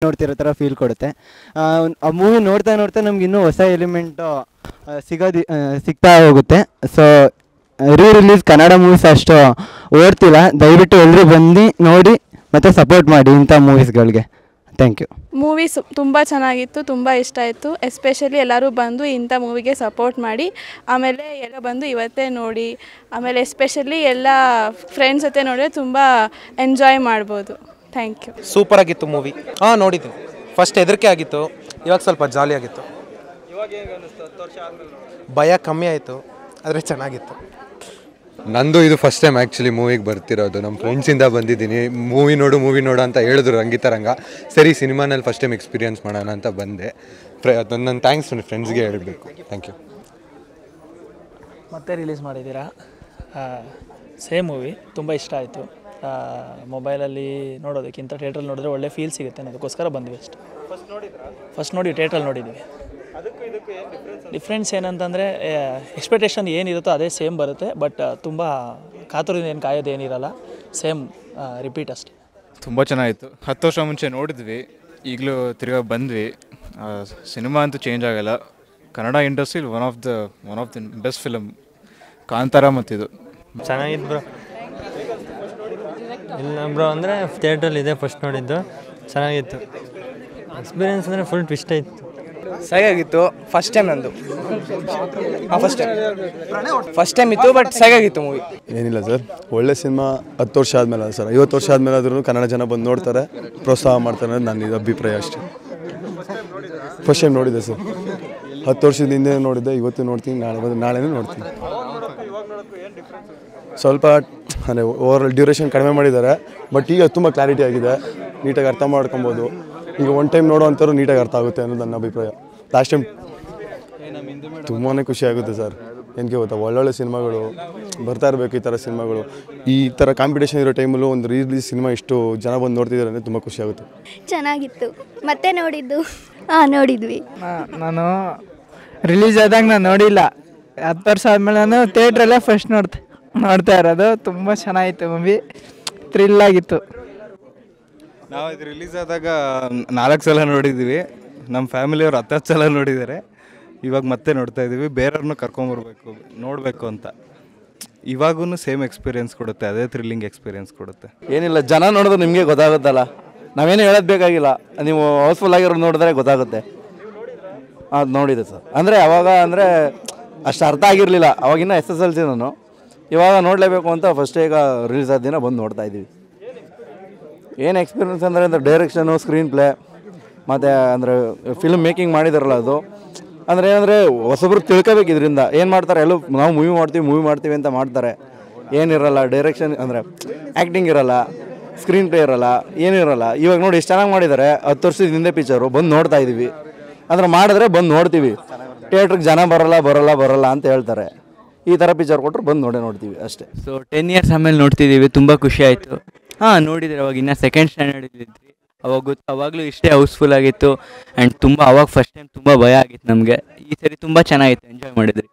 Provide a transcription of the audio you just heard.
ನೋಡ್ತಿರೋ ಥರ ಫೀಲ್ ಕೊಡುತ್ತೆ. ಆ ಮೂವಿ ನೋಡ್ತಾ ನೋಡ್ತಾ ನಮ್ಗೆ ಇನ್ನೂ ಹೊಸ ಎಲಿಮೆಂಟು ಸಿಗ್ತಾ ಹೋಗುತ್ತೆ. ಸೊ ರಿಲೀಸ್ ಕನ್ನಡ ಮೂವೀಸ್ ಅಷ್ಟು ಓಡ್ತಿಲ್ಲ. ದಯವಿಟ್ಟು ಎಲ್ಲರೂ ಬಂದು ನೋಡಿ ಮತ್ತು ಸಪೋರ್ಟ್ ಮಾಡಿ ಇಂಥ ಮೂವೀಸ್ಗಳಿಗೆ. Thank you. ಮೂವೀಸ್ ತುಂಬ ಚೆನ್ನಾಗಿತ್ತು, ತುಂಬ ಇಷ್ಟ ಆಯಿತು. ಎಸ್ಪೆಷಲಿ ಎಲ್ಲರೂ ಬಂದು ಇಂಥ ಮೂವಿಗೆ ಸಪೋರ್ಟ್ ಮಾಡಿ, ಆಮೇಲೆ ಎಲ್ಲ ಬಂದು ಇವತ್ತೇ ನೋಡಿ, ಆಮೇಲೆ ಎಸ್ಪೆಷಲಿ ಎಲ್ಲ ಫ್ರೆಂಡ್ಸ್ ಜೊತೆ ನೋಡಿದ್ರೆ ತುಂಬ ಎಂಜಾಯ್ ಮಾಡ್ಬೋದು. Thank you. ಸೂಪರ್ ಆಗಿತ್ತು ಮೂವಿ. ನೋಡಿದ್ದೀನಿ. ಫಸ್ಟ್ ಹೆದರಿಕೆ ಆಗಿತ್ತು, ಇವಾಗ ಸ್ವಲ್ಪ ಜಾಲಿ ಆಗಿತ್ತು. ಭಯ ಕಮ್ಮಿ ಆಯಿತು, ಆದರೆ ಚೆನ್ನಾಗಿತ್ತು. ನಂದು ಇದು ಫಸ್ಟ್ ಟೈಮ್ ಆ್ಯಕ್ಚುಲಿ ಮೂವಿಗೆ ಬರ್ತಿರೋದು. ನಮ್ಮ ಫ್ರೆಂಡ್ಸಿಂದ ಬಂದಿದ್ದೀನಿ. ಮೂವಿ ನೋಡು ಅಂತ ಹೇಳಿದ್ರು ರಂಗಿತರಂಗ. ಸರಿ, ಸಿನಿಮಾನಲ್ಲಿ ಫಸ್ಟ್ ಟೈಮ್ ಎಕ್ಸ್ಪೀರಿಯನ್ಸ್ ಮಾಡೋಣ ಅಂತ ಬಂದೆ. ನನ್ನ ಥ್ಯಾಂಕ್ಸ್ ನನ್ನ ಫ್ರೆಂಡ್ಸ್ಗೆ ಹೇಳಬೇಕು. Thank you. ಮತ್ತೆ ರಿಲೀಸ್ ಮಾಡಿದ್ದೀರಾ? ಸೇಮ್ ಮೂವಿ ತುಂಬ ಇಷ್ಟ ಆಯಿತು. ಮೊಬೈಲಲ್ಲಿ ನೋಡೋದಕ್ಕಿಂತ ಥಿಯೇಟ್ರಲ್ಲಿ ನೋಡಿದ್ರೆ ಒಳ್ಳೆ ಫೀಲ್ ಸಿಗುತ್ತೆ ಅನ್ನೋದಕ್ಕೋಸ್ಕರ ಬಂದ್ವಿ ಅಷ್ಟೇ. ಫಸ್ಟ್ ನೋಡಿ ಥಿಯೇಟ್ರಲ್ಲಿ ನೋಡಿದ್ದೀವಿ. ಡಿಫ್ರೆನ್ಸ್ ಏನಂತಂದರೆ ಎಕ್ಸ್ಪೆಕ್ಟೇಷನ್ ಏನಿರುತ್ತೋ ಅದೇ ಸೇಮ್ ಬರುತ್ತೆ. ಬಟ್ ತುಂಬ ಕಾತುರದಿಂದ ಏನು ಕಾಯೋದೇನಿರಲ್ಲ, ಸೇಮ್ ರಿಪೀಟ್ ಅಷ್ಟೇ. ತುಂಬ ಚೆನ್ನಾಗಿತ್ತು. 10 ವರ್ಷ ಮುಂಚೆ ನೋಡಿದ್ವಿ, ಈಗಲೂ ತಿರ್ಗಾ ಬಂದ್ವಿ. ಸಿನಿಮಾ ಅಂತೂ ಚೇಂಜ್ ಆಗಲ್ಲ. ಕನ್ನಡ ಇಂಡಸ್ಟ್ರಿಲಿ one of the best film Kantara ಮತ್ತಿದು. ಚೆನ್ನಾಗಿತ್ತು ಬ್ರೋ. ಇಲ್ಲ ಬ್ರೋ, ಅಂದರೆ ಥಿಯೇಟ್ರಲ್ಲಿ ಇದೆ ಫಸ್ಟ್ ನೋಡಿದ್ದು, ಚೆನ್ನಾಗಿತ್ತು. ಎಕ್ಸ್ಪೀರಿಯನ್ಸ್ ಅಂದರೆ ಫುಲ್ ಟ್ವಿಸ್ಟ್ ಆಯಿತು. ಸರಿಯಾಗಿತ್ತು. ಫಸ್ಟ್ ಟೈಮ್ ನಂದು, ಫಸ್ಟ್ ಟೈಮ್ ಇತ್ತು, ಬಟ್ ಸರಿಯಾಗಿತ್ತು ಮೂವಿ. ಏನಿಲ್ಲ ಸರ್, ಒಳ್ಳೆ ಸಿನಿಮಾ. 10 ವರ್ಷ ಆದಮೇಲೆ ಸರ್, 50 ವರ್ಷ ಆದಮೇಲೆ ಆದ್ರೂ ಕನ್ನಡ ಜನ ಬಂದು ನೋಡ್ತಾರೆ, ಪ್ರೋತ್ಸಾಹ ಮಾಡ್ತಾರೆ ಅನ್ನೋದು ನನ್ನ ಅಭಿಪ್ರಾಯ ಅಷ್ಟೇ. ಫಸ್ಟ್ ಟೈಮ್ ನೋಡಿದ್ದೆ ಸರ್, 10 ವರ್ಷದ ಹಿಂದೆ ನೋಡಿದ್ದೆ, ಇವತ್ತು ನೋಡ್ತೀನಿ, ನಾಳೆನೂ ನೋಡ್ತೀನಿ. ಸ್ವಲ್ಪ ಅಂದರೆ ಓವರ್ ಡ್ಯೂರೇಷನ್ ಕಡಿಮೆ ಮಾಡಿದ್ದಾರೆ, ಬಟ್ ಈಗ ತುಂಬ ಕ್ಲಾರಿಟಿ ಆಗಿದೆ, ನೀಟಾಗಿ ಅರ್ಥ ಮಾಡ್ಕೊಬೋದು. ಈಗ ಒನ್ ಟೈಮ್ ನೋಡೋವಂಥವ್ರು ನೀಟಾಗಿ ಅರ್ಥ ಆಗುತ್ತೆ ಅನ್ನೋದು ನನ್ನ ಅಭಿಪ್ರಾಯ. ಲಾಸ್ಟ್ ಟೈಮ್ ತುಂಬಾ ಖುಷಿ ಆಗುತ್ತೆ ಸರ್. ಏನಕ್ಕೆ ಗೊತ್ತಾ, ಒಳ್ಳೊಳ್ಳೆ ಸಿನಿಮಾಗಳು ಬರ್ತಾ ಇರಬೇಕು. ಈ ಥರ ಸಿನಿಮಾಗಳು, ಈ ಥರ ಕಾಂಪಿಟೇಷನ್ ಇರೋ ಟೈಮಲ್ಲೂ ಒಂದು ರಿಲೀಸ್ ಸಿನಿಮಾ ಇಷ್ಟು ಜನ ಬಂದು ನೋಡ್ತಿದ್ದಾರೆ ಅಂದರೆ ತುಂಬ ಖುಷಿ ಆಗುತ್ತೆ. ಚೆನ್ನಾಗಿತ್ತು. ಮತ್ತೆ ನೋಡಿದ್ದು ನೋಡಿದ್ವಿ. ನಾನು ರಿಲೀಸ್ ಆದಾಗ ನಾನು ನೋಡಿಲ್ಲ. 10 ವರ್ಷ ಆದಮೇಲೆ ನಾನು ಥಿಯೇಟ್ರಲ್ಲೇ ಫಸ್ಟ್ ನೋಡ್ತಾ ಇರೋದು. ತುಂಬ ಚೆನ್ನಾಗಿತ್ತು ಮೂವಿ, ಥ್ರಿಲ್ ಆಗಿತ್ತು. ನಾವು ಇದು ರಿಲೀಸ್ ಆದಾಗ 4 ಸಲ ನೋಡಿದ್ದೀವಿ. ನಮ್ಮ ಫ್ಯಾಮಿಲಿಯವ್ರು 10 ಸಲ ನೋಡಿದ್ದಾರೆ. ಇವಾಗ ಮತ್ತೆ ನೋಡ್ತಾ ಇದ್ದೀವಿ. ಬೇರೆಯವ್ರನ್ನೂ ಕರ್ಕೊಂಬರ್ಬೇಕು, ನೋಡಬೇಕು ಅಂತ. ಇವಾಗೂ ಸೇಮ್ ಎಕ್ಸ್ಪೀರಿಯೆನ್ಸ್ ಕೊಡುತ್ತೆ, ಅದೇ ಥ್ರಿಲ್ಲಿಂಗ್ ಎಕ್ಸ್ಪೀರಿಯೆನ್ಸ್ ಕೊಡುತ್ತೆ. ಏನಿಲ್ಲ, ಜನ ನೋಡಿದ್ರೆ ನಿಮಗೆ ಗೊತ್ತಾಗುತ್ತಲ್ಲ, ನಾವೇನು ಹೇಳೋದು ಬೇಕಾಗಿಲ್ಲ. ನೀವು ಹೌಸ್ಫುಲ್ ಆಗಿರೋದು ನೋಡಿದ್ರೆ ಗೊತ್ತಾಗುತ್ತೆ. ಅದು ನೋಡಿದೆ ಸರ್. ಅಂದರೆ ಅವಾಗ ಅಂದರೆ ಅಷ್ಟು ಅರ್ಥ ಆಗಿರಲಿಲ್ಲ, ಅವಾಗಿನ್ನ SSLC ನಾನು. ಇವಾಗ ನೋಡಲೇಬೇಕು ಅಂತ ಫಸ್ಟ್ ಈಗ ರಿಲೀಸ್ ಆದ ದಿನ ಬಂದು ನೋಡ್ತಾ ಇದ್ದೀವಿ. ಏನು ಎಕ್ಸ್ಪೀರಿಯನ್ಸ್ ಅಂದರೆ ಡೈರೆಕ್ಷನು, ಸ್ಕ್ರೀನ್ ಪ್ಲೇ ಮತ್ತು ಅಂದರೆ ಫಿಲ್ಮ್ ಮೇಕಿಂಗ್ ಮಾಡಿದಾರಲ್ಲ, ಅದು ಅಂದರೆ ಏನಂದರೆ ಹೊಸಬ್ರು ತಿಳ್ಕೋಬೇಕು ಇದರಿಂದ. ಏನು ಮಾಡ್ತಾರೆ, ಎಲ್ಲೂ ನಾವು ಮೂವಿ ಮಾಡ್ತೀವಿ ಅಂತ ಮಾಡ್ತಾರೆ. ಏನಿರಲ್ಲ, ಡೈರೆಕ್ಷನ್ ಅಂದರೆ ಆ್ಯಕ್ಟಿಂಗ್ ಇರಲ್ಲ, ಸ್ಕ್ರೀನ್ ಪ್ಲೇ ಇರಲ್ಲ, ಏನಿರಲ್ಲ. ಇವಾಗ ನೋಡಿ ಎಷ್ಟು ಚೆನ್ನಾಗಿ ಮಾಡಿದ್ದಾರೆ. 10 ವರ್ಷದ ಹಿಂದೆ ಪಿಕ್ಚರು ಬಂದು ನೋಡ್ತಾ ಇದ್ದೀವಿ. ಅಂದರೆ ಮಾಡಿದ್ರೆ ಬಂದು ನೋಡ್ತೀವಿ. ಥಿಯೇಟ್ರಿಗೆ ಜನ ಬರಲ್ಲ ಅಂತ ಹೇಳ್ತಾರೆ. ಈ ಥರ ಪಿಕ್ಚರ್ ಕೊಟ್ಟರು ಬಂದು ನೋಡ್ತೀವಿ ಅಷ್ಟೇ. ಸೊ 10 ಇಯರ್ಸ್ ಆಮೇಲೆ ನೋಡ್ತಿದ್ದೀವಿ, ತುಂಬ ಖುಷಿ ಆಯಿತು. ನೋಡಿದರೆ ಅವಾಗ ಇನ್ನೂ ಸೆಕೆಂಡ್ ಸ್ಟ್ಯಾಂಡರ್ಡಲ್ಲಿದ್ವಿ. ಅವಾಗಲೂ ಇಷ್ಟೇ ಹೌಸ್ಫುಲ್ ಆಗಿತ್ತು. ಆ್ಯಂಡ್ ತುಂಬ ಅವಾಗ ಫಸ್ಟ್ ಟೈಮ್ ತುಂಬ ಭಯ ಆಗಿತ್ತು ನಮಗೆ. ಈ ಸರಿ ತುಂಬ ಚೆನ್ನಾಗಿತ್ತು, ಎಂಜಾಯ್ ಮಾಡಿದ್ರಿ.